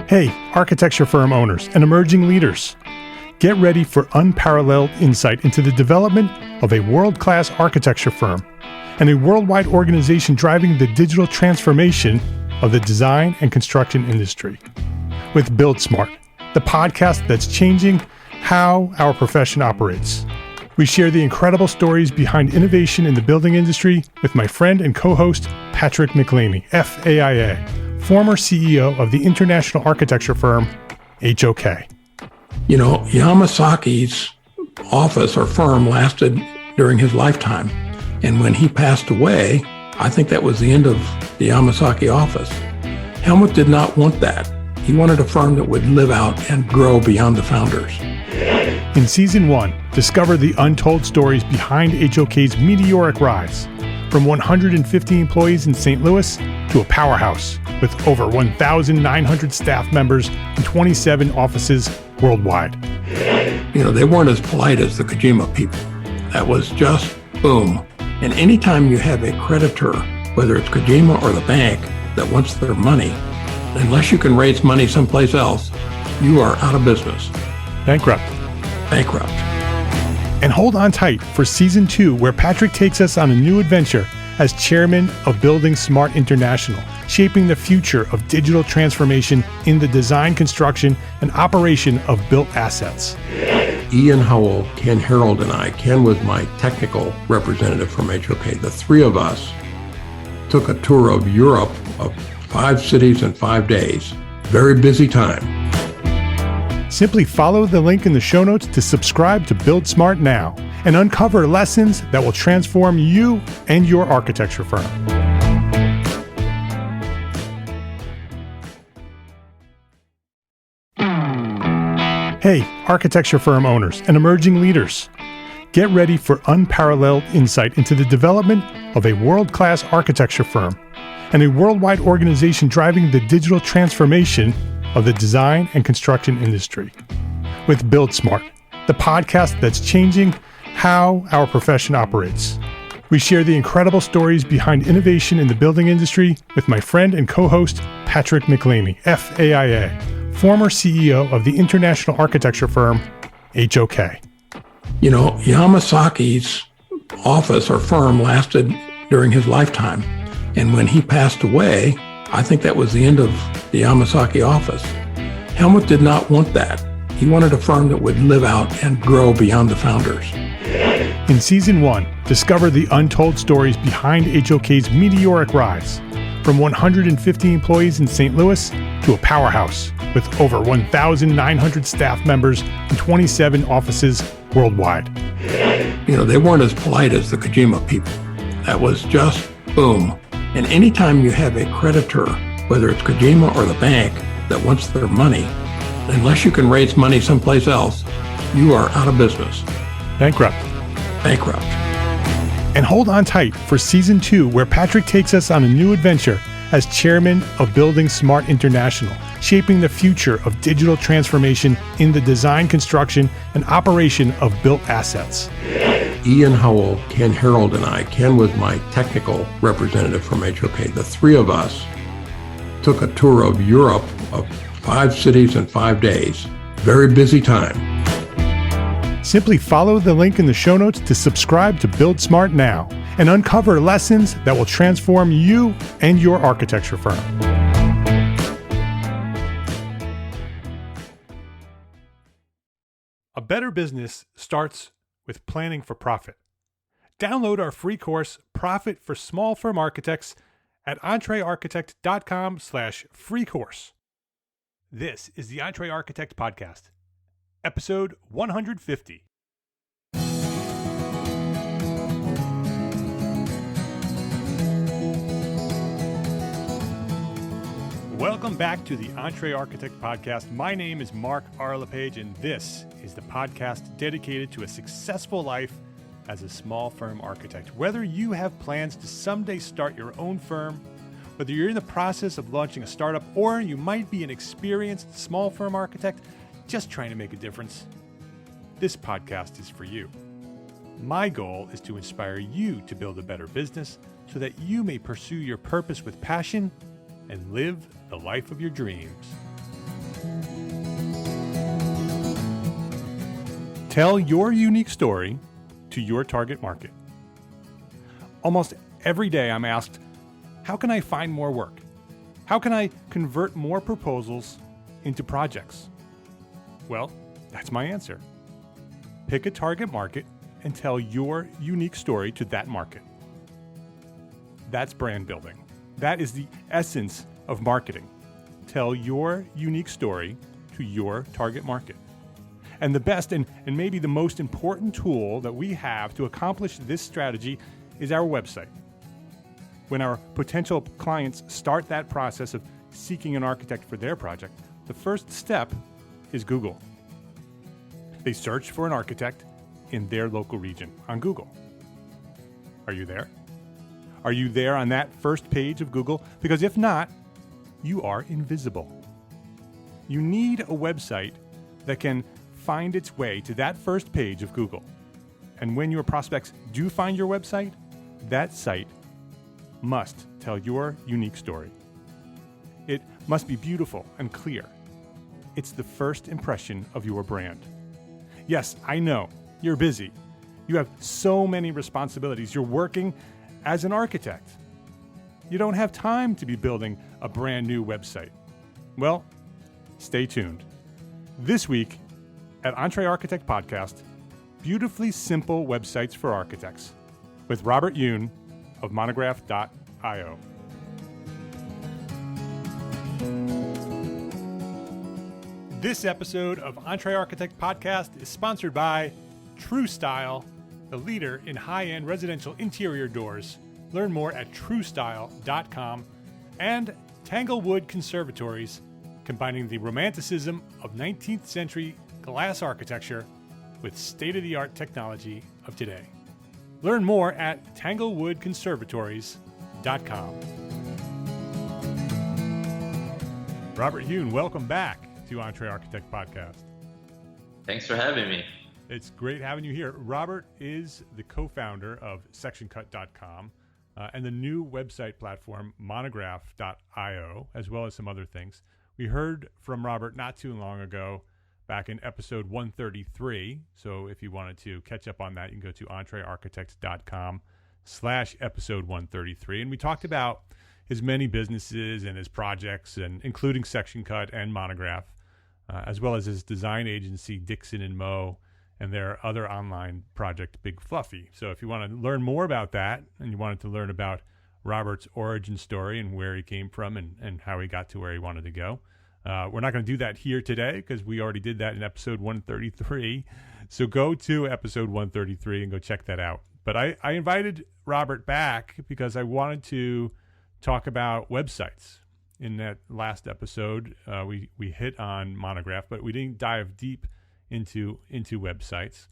Hey, architecture firm owners and emerging leaders. Get ready for unparalleled insight into the development of a world-class architecture firm and a worldwide organization driving the digital transformation of the design and construction industry. With Build Smart, the podcast that's changing how our profession operates. We share the incredible stories behind innovation in the building industry with my friend and co-host, Patrick McLeamy, FAIA, former CEO of the international architecture firm, HOK. You know, Yamasaki's office or firm lasted during his lifetime. And when he passed away, I think that was the end of the Yamasaki office. Helmut did not want that. He wanted a firm that would live out and grow beyond the founders. In Season 1, discover the untold stories behind HOK's meteoric rise, from 150 employees in St. Louis to a powerhouse with over 1,900 staff members and 27 offices worldwide. You know, they weren't as polite as the Kojima people. That was just boom. And anytime you have a creditor, whether it's Kojima or the bank, that wants their money, unless you can raise money someplace else, you are out of business. Bankrupt. And hold on tight for Season 2, where Patrick takes us on a new adventure as chairman of Building Smart International, shaping the future of digital transformation in the design, construction, and operation of built assets. Ian Howell, Ken Harold, and I, Ken was my technical representative from HOK. The three of us took a tour of Europe of 5 cities in 5 days. Very busy time. Simply follow the link in the show notes to subscribe to Build Smart now and uncover lessons that will transform you and your architecture firm. Hey, architecture firm owners and emerging leaders. Get ready for unparalleled insight into the development of a world-class architecture firm and a worldwide organization driving the digital transformation of the design and construction industry. With Build Smart, the podcast that's changing how our profession operates. We share the incredible stories behind innovation in the building industry with my friend and co-host, Patrick McLeamy, FAIA, former CEO of the international architecture firm, HOK. You know, Yamasaki's office or firm lasted during his lifetime. And when he passed away, I think that was the end of the Yamasaki office. Helmut did not want that. He wanted a firm that would live out and grow beyond the founders. In Season 1, discover the untold stories behind HOK's meteoric rise, from 150 employees in St. Louis to a powerhouse with over 1,900 staff members and 27 offices worldwide. You know, they weren't as polite as the Kojima people. That was just boom. And anytime you have a creditor, whether it's Kojima or the bank, that wants their money, unless you can raise money someplace else, you are out of business. Bankrupt. And hold on tight for Season 2, where Patrick takes us on a new adventure as chairman of Building Smart International, shaping the future of digital transformation in the design, construction, and operation of built assets. Ian Howell, Ken Harold, and I, Ken was my technical representative from HOK. The three of us took a tour of Europe of 5 cities in 5 days. Very busy time. Simply follow the link in the show notes to subscribe to Build Smart now and uncover lessons that will transform you and your architecture firm. A better business starts with planning for profit. Download our free course, Profit for Small Firm Architects, at entrearchitect.com/free course. This is the Entre Architect Podcast, episode 150. Welcome back to the Entre Architect Podcast. My name is Mark R. LePage, and this is the podcast dedicated to a successful life as a small firm architect. Whether you have plans to someday start your own firm, whether you're in the process of launching a startup, or you might be an experienced small firm architect just trying to make a difference, this podcast is for you. My goal is to inspire you to build a better business so that you may pursue your purpose with passion and live the life of your dreams. Tell your unique story to your target market. Almost every day I'm asked, how can I find more work? How can I convert more proposals into projects? Well, that's my answer. Pick a target market and tell your unique story to that market. That's brand building. That is the essence of marketing. Tell your unique story to your target market. And the best and maybe the most important tool that we have to accomplish this strategy is our website. When our potential clients start that process of seeking an architect for their project, the first step is Google. They search for an architect in their local region on Google. Are you there? Are you there on that first page of Google? Because if not, you are invisible. You need a website that can find its way to that first page of Google. And when your prospects do find your website, that site must tell your unique story. It must be beautiful and clear. It's the first impression of your brand. Yes, I know, you're busy. You have so many responsibilities. You're working as an architect. You don't have time to be building a brand new website. Well, stay tuned. This week at Entree Architect Podcast, Beautifully Simple Websites for Architects with Robert Yuen of Monograph.io. This episode of Entree Architect Podcast is sponsored by TrueStyle, the leader in high-end residential interior doors. Learn more at truestyle.com, and Tanglewood Conservatories, combining the romanticism of 19th century glass architecture with state-of-the-art technology of today. Learn more at tanglewoodconservatories.com. Robert Yuen, welcome back to Entree Architect Podcast. Thanks for having me. It's great having you here. Robert is the co-founder of sectioncut.com and the new website platform Monograph.io, as well as some other things. We heard from Robert not too long ago, back in episode 133. So if you wanted to catch up on that, you can go to entrearchitect.com/episode 133. And we talked about his many businesses and his projects, and including Section Cut and Monograph, as well as his design agency, Dixon & Moe, and their other online project, Big Fluffy. So if you want to learn more about that, and you wanted to learn about Robert's origin story and where he came from and how he got to where he wanted to go, we're not going to do that here today because we already did that in episode 133. So go to episode 133 and go check that out. But I invited Robert back because I wanted to talk about websites. In that last episode, we hit on Monograph, but we didn't dive deep into websites.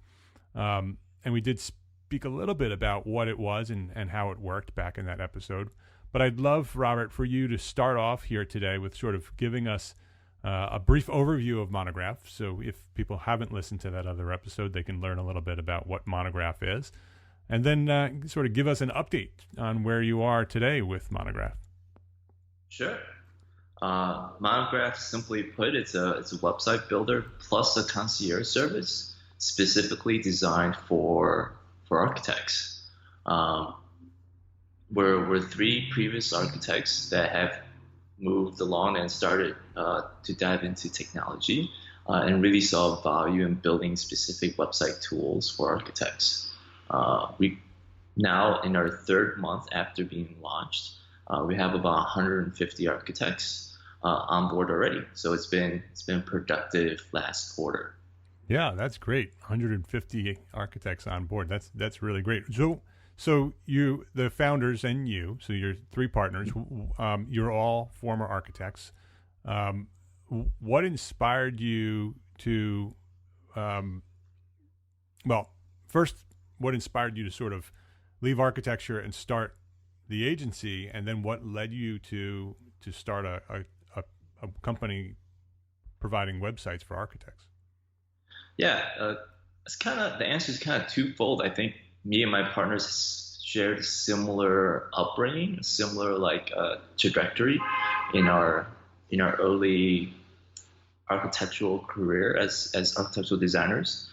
And we did speak a little bit about what it was and how it worked back in that episode. But I'd love, Robert, for you to start off here today with sort of giving us a brief overview of Monograph. So if people haven't listened to that other episode, they can learn a little bit about what Monograph is. And then sort of give us an update on where you are today with Monograph. Sure. Monograph, simply put, it's a website builder plus a concierge service specifically designed for architects. We're three previous architects that have moved along and started to dive into technology and really saw value in building specific website tools for architects. We now, in our third month after being launched, we have about 150 architects on board already. So it's been productive last quarter. Yeah, that's great. 150 architects on board. That's really great. So you, the founders, and you, so you're three partners. You're all former architects. What inspired you to? First, what inspired you to sort of leave architecture and start the agency, and then what led you to start a company providing websites for architects? Yeah, it's the answer is kind of twofold. I think me and my partners shared a similar upbringing, a similar trajectory in our early architectural career as architectural designers.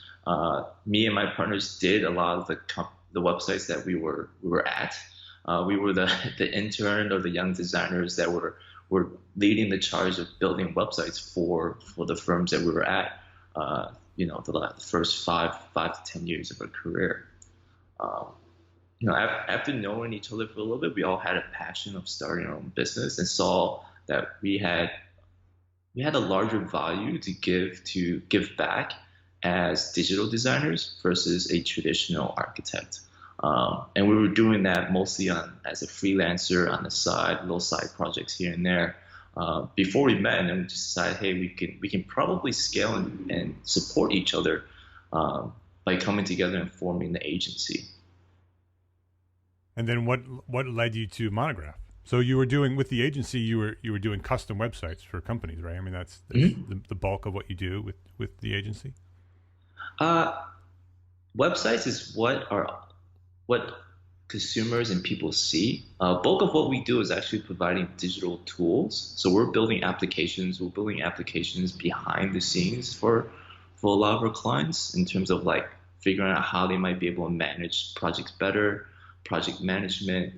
Me and my partners did a lot of the websites that we were at. We were the intern or the young designers that were leading the charge of building websites for the firms that we were at. The first five to 10 years of our career. After knowing each other for a little bit, we all had a passion of starting our own business and saw that we had a larger value to give back as digital designers versus a traditional architect. And we were doing that mostly as a freelancer on the side, little side projects here and there. Before we met, and then we just decided, hey, we can probably scale and support each other by coming together and forming the agency. And then what led you to Monograph? So you were doing with the agency, you were doing custom websites for companies, right? I mean, that's the bulk of what you do with the agency. Websites is what consumers and people see. Bulk of what we do is actually providing digital tools. So we're building applications. We're building applications behind the scenes for a lot of our clients in terms of like figuring out how they might be able to manage projects better, project management,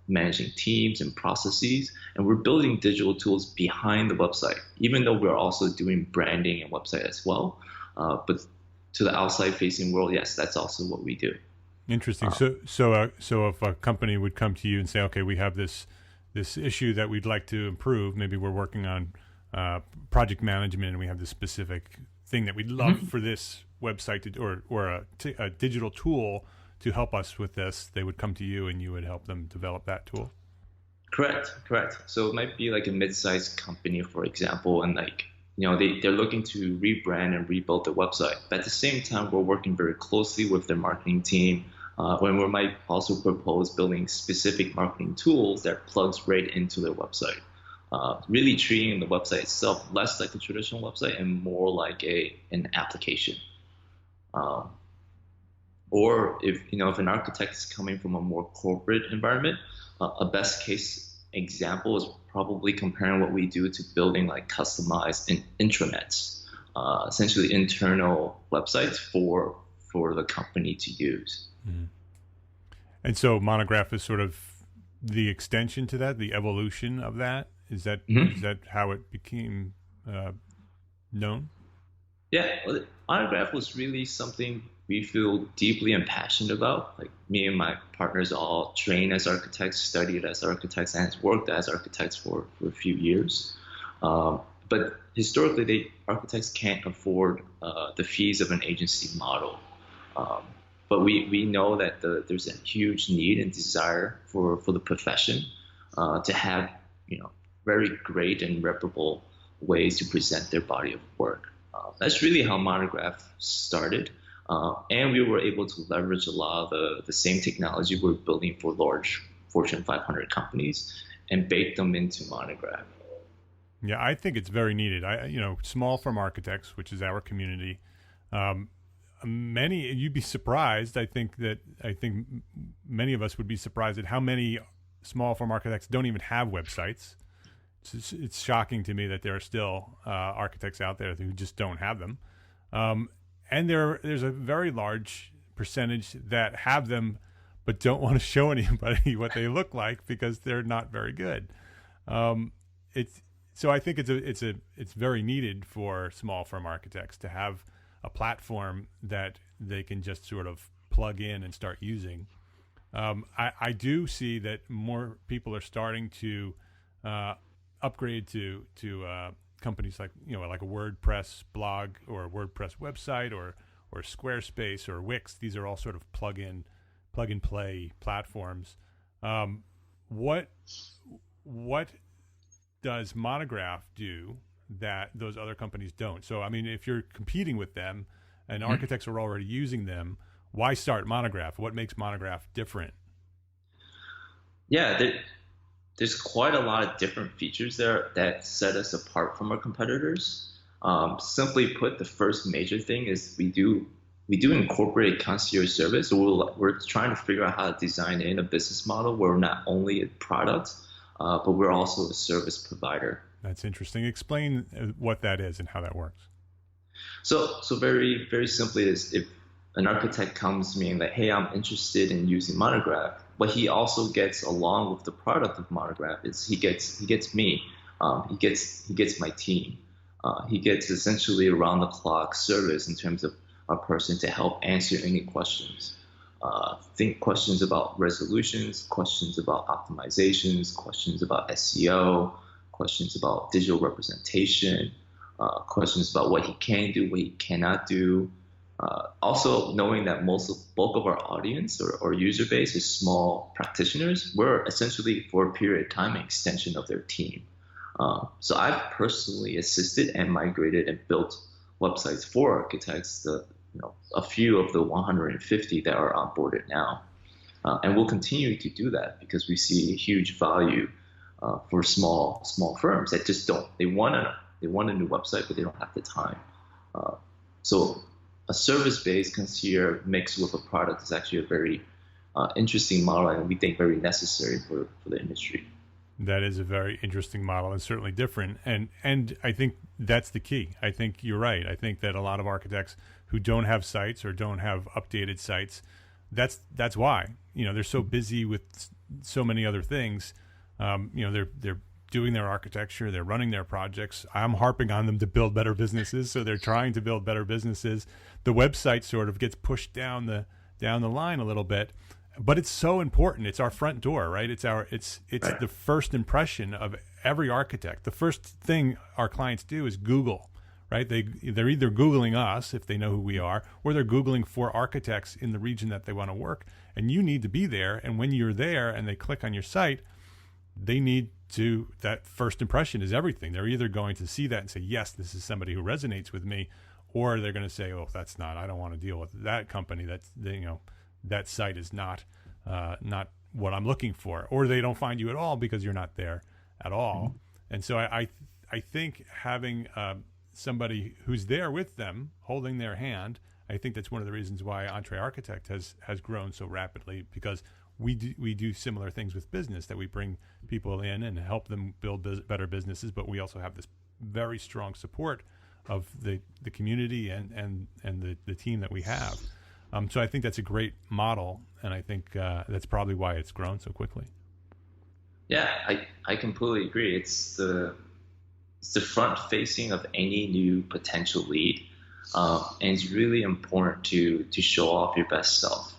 managing teams and processes. And we're building digital tools behind the website, even though we're also doing branding and website as well. But to the outside facing world, yes, that's also what we do. Interesting. So if a company would come to you and say, okay, we have this issue that we'd like to improve. Maybe we're working on project management, and we have this specific thing that we'd love for this website or a digital tool to help us with this. They would come to you, and you would help them develop that tool. Correct. So it might be like a mid-sized company, for example, and they're looking to rebrand and rebuild their website. But at the same time, we're working very closely with their marketing team. When we might also propose building specific marketing tools that plugs right into their website. Really treating the website itself less like a traditional website and more like an application. Or if an architect is coming from a more corporate environment, a best case example is probably comparing what we do to building like customized intranets, essentially internal websites for the company to use. Mm-hmm. And so Monograph is sort of the extension to that, the evolution of that. Is that how it became known? Yeah, well, Monograph was really something we feel deeply and passionate about. Like me and my partners all trained as architects, studied as architects, and worked as architects for a few years. But historically, architects can't afford the fees of an agency model. But we know that there's a huge need and desire for the profession to have very great and reputable ways to present their body of work. That's really how Monograph started. And we were able to leverage a lot of the same technology we're building for large Fortune 500 companies and bake them into Monograph. Yeah, I think it's very needed. Small firm architects, which is our community, you'd be surprised. I think many of us would be surprised at how many small firm architects don't even have websites. It's shocking to me that there are still architects out there who just don't have them. And there's a very large percentage that have them but don't want to show anybody what they look like because they're not very good. So I think it's very needed for small firm architects to have a platform that they can just sort of plug in and start using. I do see that more people are starting to upgrade to companies like like a WordPress blog or a WordPress website or SquareSpace or Wix. These are all sort of plug and play platforms. What does Monograph do that those other companies don't? So I mean, if you're competing with them and architects are already using them, why start Monograph? What makes Monograph different? Yeah, there's quite a lot of different features there that set us apart from our competitors. Simply put, the first major thing is we do incorporate concierge service. So we're trying to figure out how to design in a business model where we're not only a product, but we're also a service provider. That's interesting. Explain what that is and how that works. So very, very simply is if an architect comes to me and like, hey, I'm interested in using Monograph, what he also gets along with the product of Monograph is he gets me, he gets my team, he gets essentially around the clock service in terms of a person to help answer any questions. Think questions about resolutions, questions about optimizations, questions about SEO, questions about digital representation, questions about what he can do, what he cannot do. Also knowing that bulk of our audience or user base is small practitioners, we're essentially for a period of time an extension of their team. So I've personally assisted and migrated and built websites for architects, a few of the 150 that are onboarded now. And we'll continue to do that because we see huge value for small firms that just they want a new website, but they don't have the time. So a service-based concierge mixed with a product is actually a very interesting model, and we think very necessary for the industry. That is a very interesting model and certainly different. And I think that's the key. I think you're right. I think that a lot of architects who don't have sites or don't have updated sites, that's why. They're so busy with so many other things. They're doing their architecture, they're running their projects. I'm harping on them to build better businesses, so they're trying to build better businesses. The website sort of gets pushed down the line a little bit, but it's so important. It's our front door, right? It's right. The first impression of every architect. The first thing our clients do is Google, right? They're either Googling us if they know who we are, or they're Googling for architects in the region that they want to work. And you need to be there. And when you're there and they click on your site, they need to, that first impression is everything. They're either going to see that and say, yes, this is somebody who resonates with me, or they're going to say, oh, that's not, I don't want to deal with that company. That site is not what I'm looking for, or they don't find you at all because you're not there at all. Mm-hmm. And so I think having somebody who's there with them, holding their hand, I think that's one of the reasons why Entree Architect has grown so rapidly, because we do similar things with business, that we bring people in and help them build better businesses, but we also have this very strong support of the community and the team that we have. So I think that's a great model, and I think that's probably why it's grown so quickly. Yeah, I completely agree. It's the front facing of any new potential lead, and it's really important to show off your best self.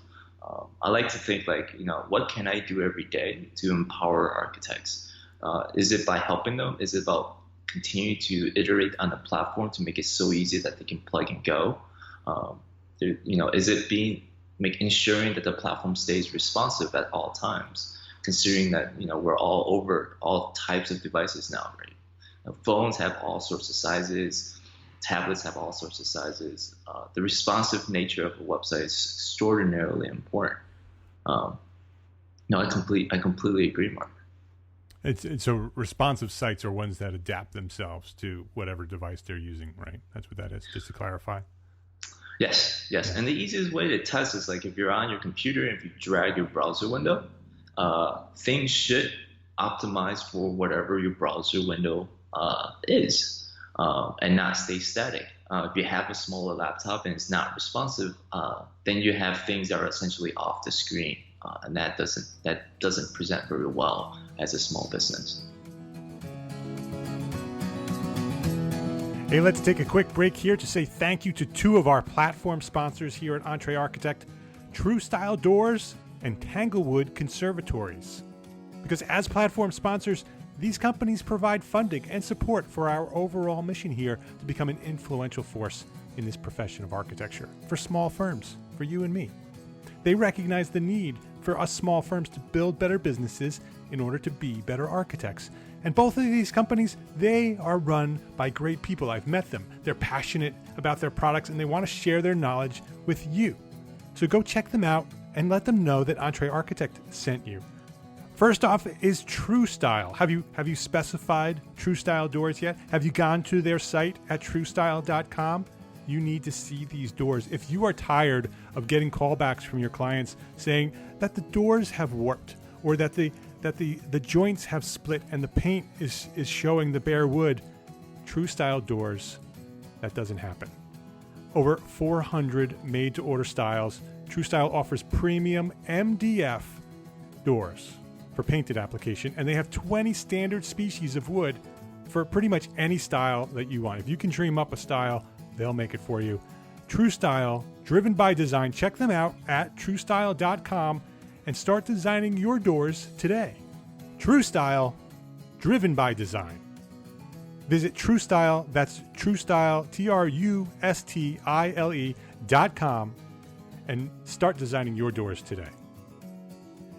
I like to think what can I do every day to empower architects? Is it by helping them? Is it about continuing to iterate on the platform to make it so easy that they can plug and go? Is it ensuring that the platform stays responsive at all times, considering that we're all over all types of devices now, right? Phones have all sorts of sizes. Tablets have all sorts of sizes. The responsive nature of a website is extraordinarily important. I completely agree, Mark. So responsive sites are ones that adapt themselves to whatever device they're using, right? That's what that is, just to clarify. Yes. And the easiest way to test is if you're on your computer and if you drag your browser window, things should optimize for whatever your browser window is. And not stay static. If you have a smaller laptop and it's not responsive, then you have things that are essentially off the screen, and that doesn't present very well as a small business. Hey, let's take a quick break here to say thank you to two of our platform sponsors here at Entree Architect, True Style Doors and Tanglewood Conservatories. Because as platform sponsors, these companies provide funding and support for our overall mission here to become an influential force in this profession of architecture for small firms, for you and me. They recognize the need for us small firms to build better businesses in order to be better architects. And both of these companies, they are run by great people. I've met them. They're passionate about their products and they want to share their knowledge with you. So go check them out and let them know that Entree Architect sent you. First off is True Style. Have you specified True Style doors yet? Have you gone to their site at truestyle.com? You need to see these doors. If you are tired of getting callbacks from your clients saying that the doors have warped, or that the joints have split and the paint is showing the bare wood, True Style doors, that doesn't happen. over 400 made-to-order styles, TrueStyle offers premium MDF doors for painted application, and they have 20 standard species of wood for pretty much any style that you want. If you can dream up a style, they'll make it for you. TrueStyle, driven by design. Check them out at truestyle.com and start designing your doors today. TrueStyle, driven by design. Visit TrueStyle, that's TrueStyle, TrueStyle.com, and start designing your doors today.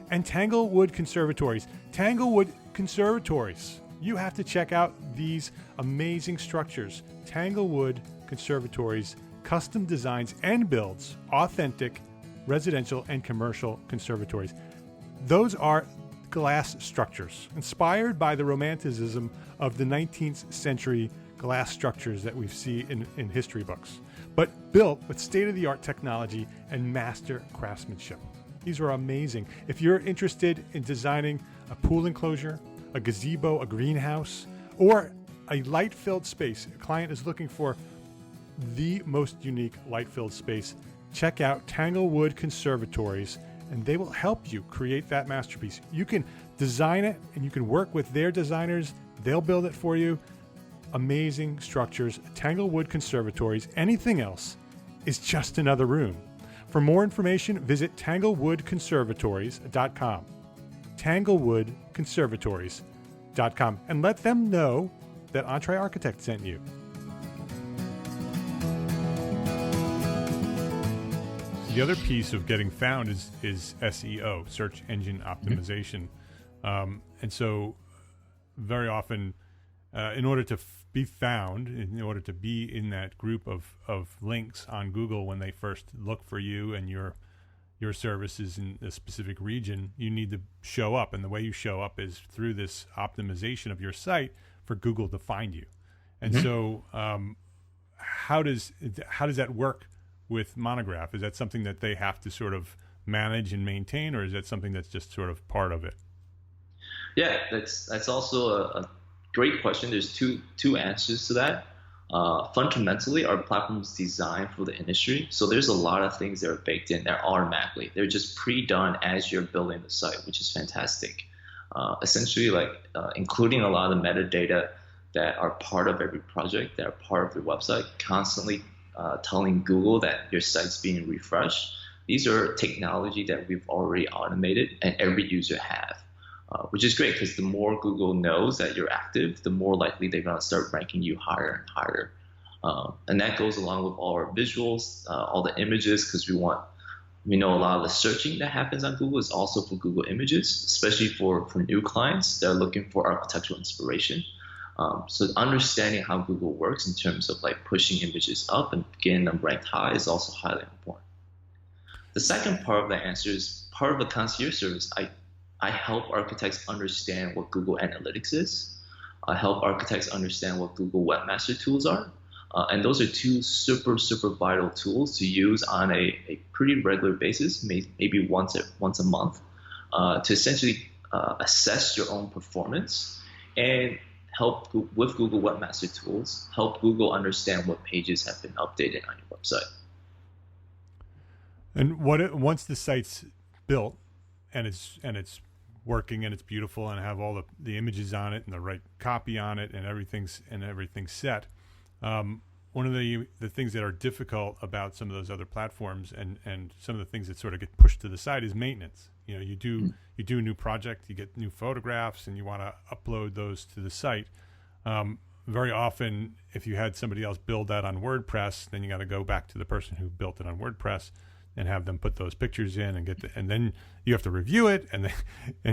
And Tanglewood Conservatories. Tanglewood Conservatories. You have to check out these amazing structures. Tanglewood Conservatories, custom designs and builds, authentic residential and commercial conservatories. Those are glass structures inspired by the romanticism of the 19th century glass structures that we see in history books, but built with state-of-the-art technology and master craftsmanship. These are amazing. If you're interested in designing a pool enclosure, a gazebo, a greenhouse, or a light-filled space, a client is looking for the most unique light-filled space, check out Tanglewood Conservatories, and they will help you create that masterpiece. You can design it, and you can work with their designers. They'll build it for you. Amazing structures. Tanglewood Conservatories. Anything else is just another room. For more information, visit tanglewoodconservatories.com. tanglewoodconservatories.com, and let them know that Entree Architect sent you. The other piece of getting found is SEO, search engine optimization. And so very often, in order to be found, in order to be in that group of links on Google when they first look for you and your services in a specific region, you need to show up. And the way you show up is through this optimization of your site for Google to find you. And so how does that work with Monograph? Is that something that they have to sort of manage and maintain, or is that something that's just sort of part of it? Yeah, that's also a great question. There's two answers to that. Fundamentally, our platform is designed for the industry, so there's a lot of things that are baked in there automatically. They're just pre-done as you're building the site, which is fantastic. Essentially, including a lot of the metadata that are part of every project, that are part of your website, constantly telling Google that your site's being refreshed. These are technology that we've already automated and every user have, which is great because the more Google knows that you're active, the more likely they're going to start ranking you higher and higher. And that goes along with all our visuals, all the images, because we know a lot of the searching that happens on Google is also for Google Images, especially for new clients that are looking for architectural inspiration. So understanding how Google works in terms of pushing images up and getting them ranked high is also highly important. The second part of the answer is part of the concierge service. I help architects understand what Google Analytics is. I help architects understand what Google Webmaster Tools are. And those are two super, super vital tools to use on a pretty regular basis, maybe once a month, to essentially assess your own performance and help with Google Webmaster Tools, help Google understand what pages have been updated on your website. And once the site's built and it's working and it's beautiful and have all the images on it and the right copy on it and everything's set, one of the things that are difficult about some of those other platforms and some of the things that sort of get pushed to the side is maintenance. You do a new project, you get new photographs, and you want to upload those to the site. Very often, if you had somebody else build that on WordPress, then you got to go back to the person who built it on WordPress and have them put those pictures in and then you have to review it, and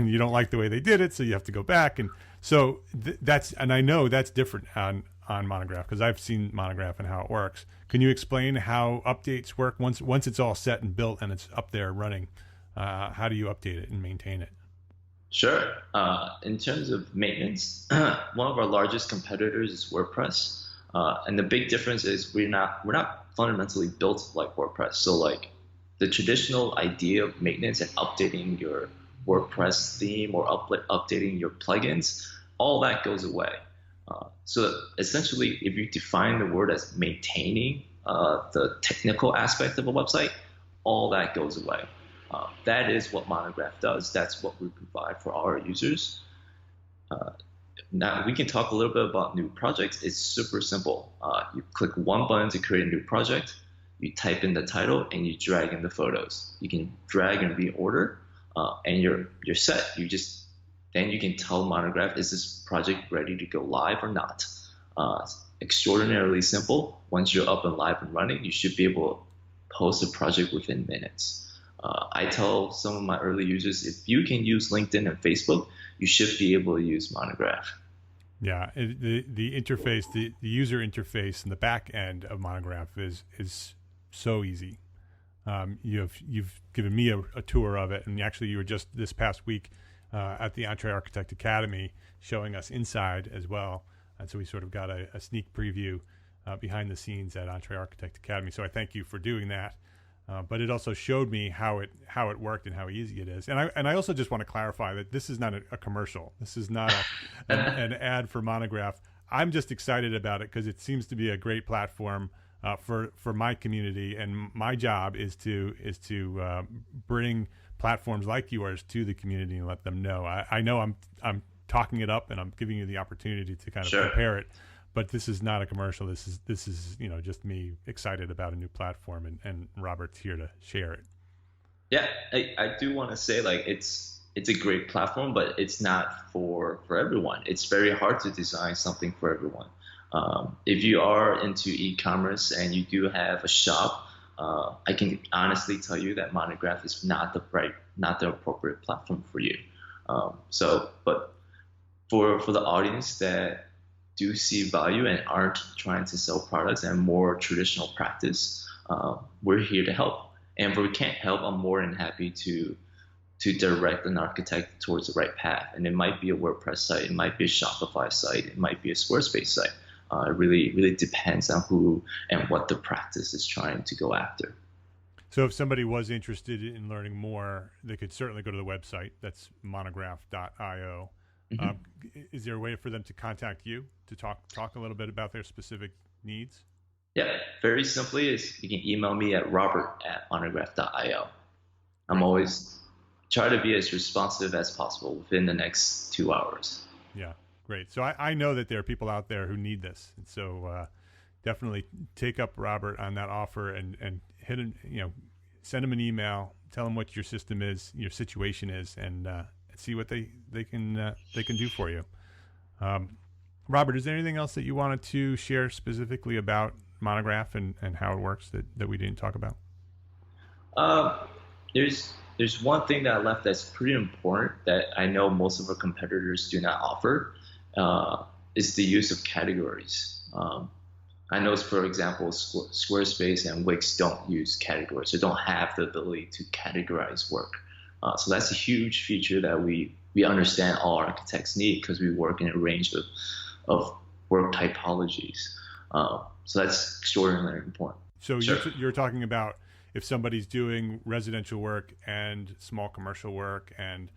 you don't like the way they did it, so you have to go back. And so I know that's different on Monograph because I've seen Monograph and how it works. Can you explain how updates work once it's all set and built and it's up there running? How do you update it and maintain it? Sure. In terms of maintenance, one of our largest competitors is WordPress, and the big difference is we're not fundamentally built like WordPress. So the traditional idea of maintenance and updating your WordPress theme or updating your plugins, all that goes away. So essentially, if you define the word as maintaining the technical aspect of a website, all that goes away. That is what Monograph does. That's what we provide for our users. Now we can talk a little bit about new projects. It's super simple. You click one button to create a new project. You type in the title and you drag in the photos. You can drag and reorder, and you're set. Then you can tell Monograph, is this project ready to go live or not? Extraordinarily simple. Once you're up and live and running, you should be able to post a project within minutes. I tell some of my early users, if you can use LinkedIn and Facebook, you should be able to use Monograph. Yeah, the interface, the user interface, and the back end of Monograph is so easy. You've given me a tour of it, and actually you were just this past week at the Entree Architect Academy showing us inside as well, and so we sort of got a sneak preview behind the scenes at Entree Architect Academy. So I thank you for doing that. But it also showed me how it worked and how easy it is. And I also just want to clarify that this is not a commercial. This is not an ad for Monograph. I'm just excited about it because it seems to be a great platform for my community, and my job is to bring platforms like yours to the community and let them know. I know I'm talking it up and I'm giving you the opportunity to kind of prepare it. But this is not a commercial. This is just me excited about a new platform, and Robert's here to share it. Yeah, I do want to say it's a great platform, but it's not for everyone. It's very hard to design something for everyone. If you are into e-commerce and you do have a shop, I can honestly tell you that Monograph is not the appropriate platform for you. But for the audience that do see value and aren't trying to sell products and more traditional practice, we're here to help. And if we can't help, I'm more than happy to direct an architect towards the right path. And it might be a WordPress site, it might be a Shopify site, it might be a SquareSpace site. It really depends on who and what the practice is trying to go after. So if somebody was interested in learning more, they could certainly go to the website. That's monograph.io. Is there a way for them to contact you to talk a little bit about their specific needs? Yeah, very simply is you can email me at robert@monograph.io. I'm always try to be as responsive as possible within the next 2 hours. Yeah, great. So I know that there are people out there who need this, and so definitely take up Robert on that offer and hit him, send him an email, tell him what your system is, your situation is, and see what they can do for you. Robert, is there anything else that you wanted to share specifically about Monograph and how it works that we didn't talk about? There's one thing that I left that's pretty important that I know most of our competitors do not offer, is the use of categories. I know, for example, Squarespace and Wix don't use categories. They don't have the ability to categorize work. So that's a huge feature that we understand all architects need because we work in a range of work typologies. So that's extraordinarily important. So you're talking about if somebody's doing residential work and small commercial work and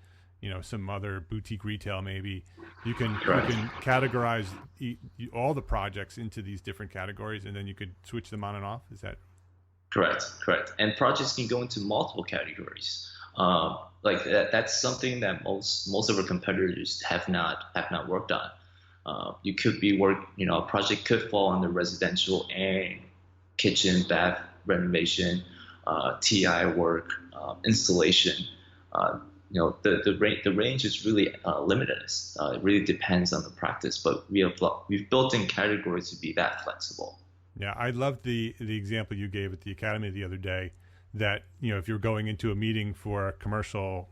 some other boutique retail, maybe you can categorize all the projects into these different categories, and then you could switch them on and off. Is that correct? And projects can go into multiple categories. Like that's something that most of our competitors have not worked on. You could be a project could fall under residential and kitchen, bath renovation, TI work, installation. The range is really limitless. It really depends on the practice, but we've built in categories to be that flexible. Yeah, I loved the example you gave at the Academy the other day that, if you're going into a meeting for a commercial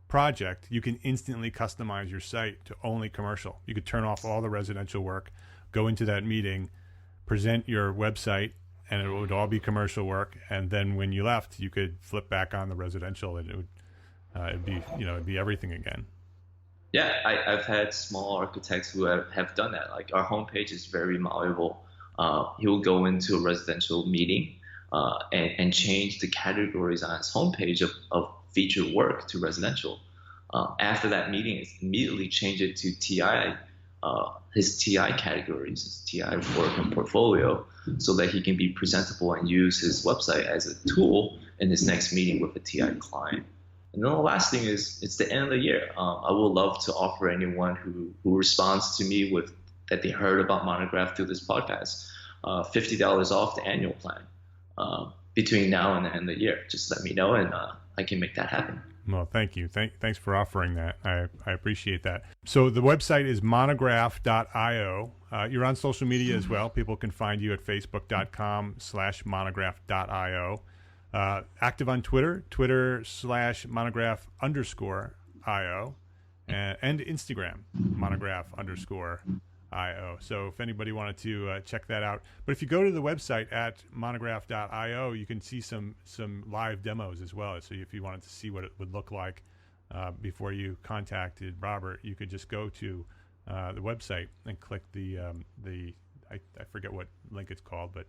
project, you can instantly customize your site to only commercial. You could turn off all the residential work, go into that meeting, present your website, and it would all be commercial work. And then when you left, you could flip back on the residential, and it'd be everything again. Yeah, I've had small architects who have done that. Like our homepage is very malleable. He will go into a residential meeting and change the categories on his homepage of featured work to residential. After that meeting, it's immediately change it to TI his TI categories, his TI work and portfolio, so that he can be presentable and use his website as a tool in his next meeting with a TI client. And then the last thing is, it's the end of the year. I would love to offer anyone who responds to me with that they heard about Monograph through this podcast, $50 off the annual plan between now and the end of the year. Just let me know, and I can make that happen. Well, thank you. Thanks for offering that. I appreciate that. So the website is monograph.io. You're on social media as well. People can find you at facebook.com/monograph.io. Active on Twitter, Twitter/monograph_IO, and Instagram, monograph_IO. So if anybody wanted to check that out. But if you go to the website at monograph.io, you can see some live demos as well. So if you wanted to see what it would look like before you contacted Robert, you could just go to the website and click I forget what link it's called, but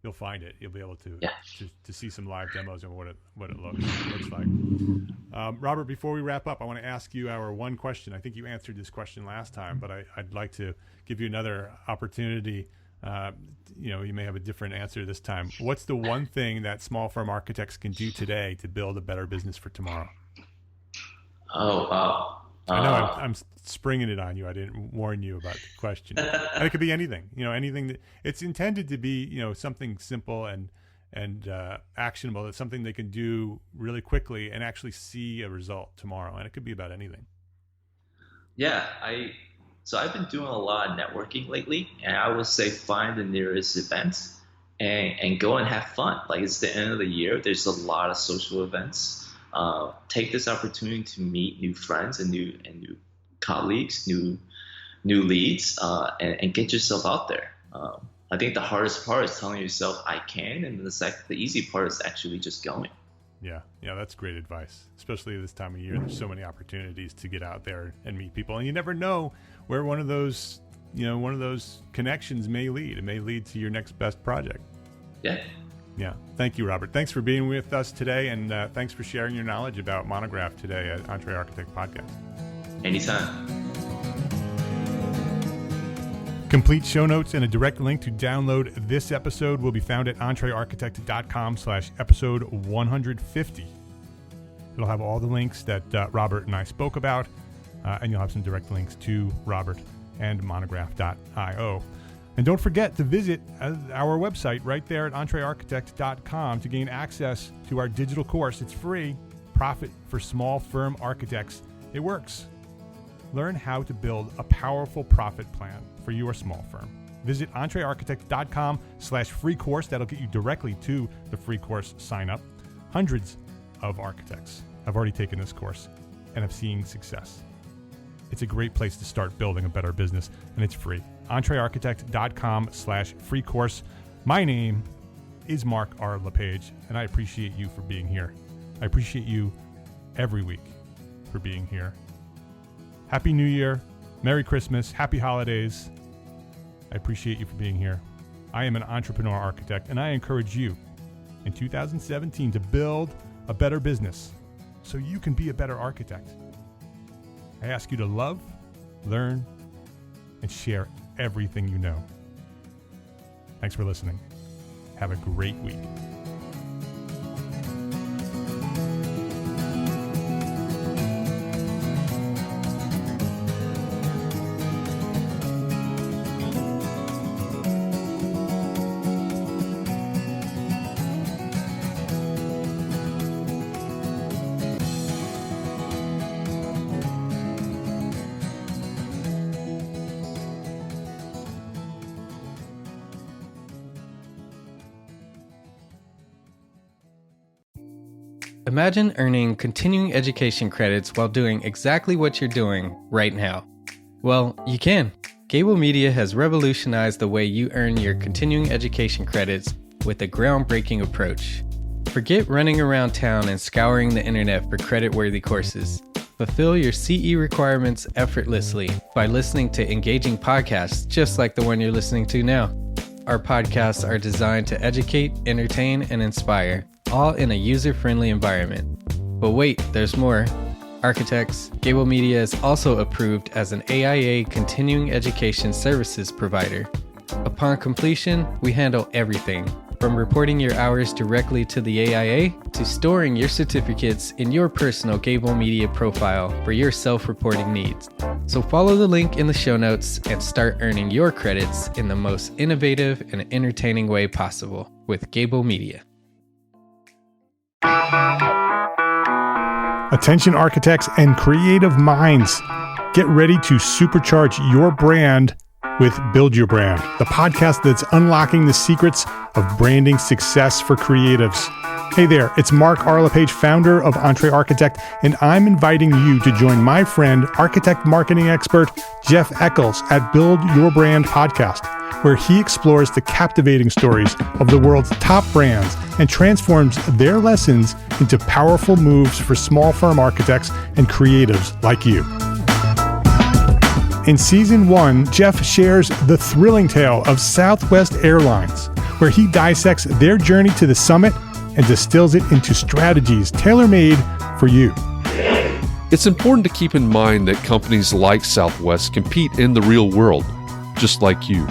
you'll find it. You'll be able to see some live demos and what it looks like. Robert, before we wrap up, I want to ask you our one question. I think you answered this question last time, but I'd like to give you another opportunity. You may have a different answer this time. What's the one thing that small firm architects can do today to build a better business for tomorrow? Oh, wow. I know I'm springing it on you. I didn't warn you about the question. And it could be anything. Anything that it's intended to be. Something simple and actionable. It's something they can do really quickly and actually see a result tomorrow. And it could be about anything. Yeah, So I've been doing a lot of networking lately, and I would say find the nearest event and go and have fun. Like, it's the end of the year. There's a lot of social events. Take this opportunity to meet new friends and new colleagues, new leads, and get yourself out there. I think the hardest part is telling yourself I can, and the easy part is actually just going. Yeah, that's great advice, especially this time of year. There's so many opportunities to get out there and meet people, and you never know where one of those connections may lead. It may lead to your next best project. Yeah. Thank you, Robert. Thanks for being with us today, and thanks for sharing your knowledge about Monograph today at Entree Architect Podcast. Anytime. Complete show notes and a direct link to download this episode will be found at entrearchitect.com/episode 150. It'll have all the links that Robert and I spoke about, and you'll have some direct links to Robert and monograph.io. And don't forget to visit our website right there at entrearchitect.com to gain access to our digital course. It's free. Profit for Small Firm Architects. It works. Learn how to build a powerful profit plan for your small firm. Visit entrearchitect.com/free course. That'll get you directly to the free course sign up. Hundreds of architects have already taken this course and have seen success. It's a great place to start building a better business, and it's free. entrearchitect.com/free course. My name is Mark R. LePage, and I appreciate you for being here. I appreciate you every week for being here. Happy New Year. Merry Christmas. Happy holidays. I appreciate you for being here. I am an entrepreneur architect, and I encourage you in 2017 to build a better business so you can be a better architect. I ask you to love, learn, and share everything you know. Thanks for listening. Have a great week. Imagine earning continuing education credits while doing exactly what you're doing right now. Well, you can. Gable Media has revolutionized the way you earn your continuing education credits with a groundbreaking approach. Forget running around town and scouring the internet for credit-worthy courses. Fulfill your CE requirements effortlessly by listening to engaging podcasts just like the one you're listening to now. Our podcasts are designed to educate, entertain, and inspire, all in a user-friendly environment. But wait, there's more. architects, Gable Media is also approved as an AIA continuing education services provider. Upon completion, we handle everything, from reporting your hours directly to the AIA to storing your certificates in your personal Gable Media profile for your self-reporting needs. So follow the link in the show notes and start earning your credits in the most innovative and entertaining way possible with Gable Media. Attention architects and creative minds, get ready to supercharge your brand with Build Your Brand, the podcast that's unlocking the secrets of branding success for creatives. Hey there, it's Mark Arlepage, founder of Entre Architect, and I'm inviting you to join my friend, architect marketing expert Jeff Eccles at Build Your Brand podcast, where he explores the captivating stories of the world's top brands and transforms their lessons into powerful moves for small firm architects and creatives like you. In Season 1, Jeff shares the thrilling tale of Southwest Airlines, where he dissects their journey to the summit and distills it into strategies tailor-made for you. It's important to keep in mind that companies like Southwest compete in the real world, just like you,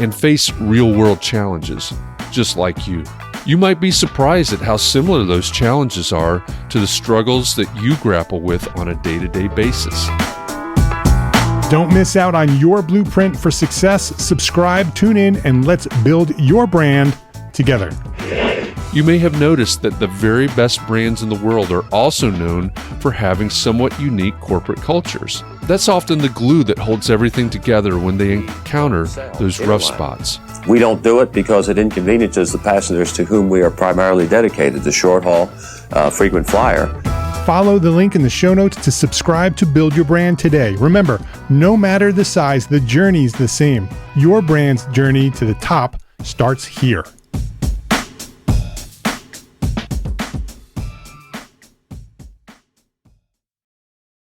and face real-world challenges, just like you. You might be surprised at how similar those challenges are to the struggles that you grapple with on a day-to-day basis. Don't miss out on your blueprint for success. Subscribe, tune in, and let's build your brand together. You may have noticed that the very best brands in the world are also known for having somewhat unique corporate cultures. That's often the glue that holds everything together when they encounter those rough spots. We don't do it because it inconveniences the passengers to whom we are primarily dedicated, the short haul, frequent flyer. Follow the link in the show notes to subscribe to Build Your Brand today. Remember, no matter the size, the journey's the same. Your brand's journey to the top starts here.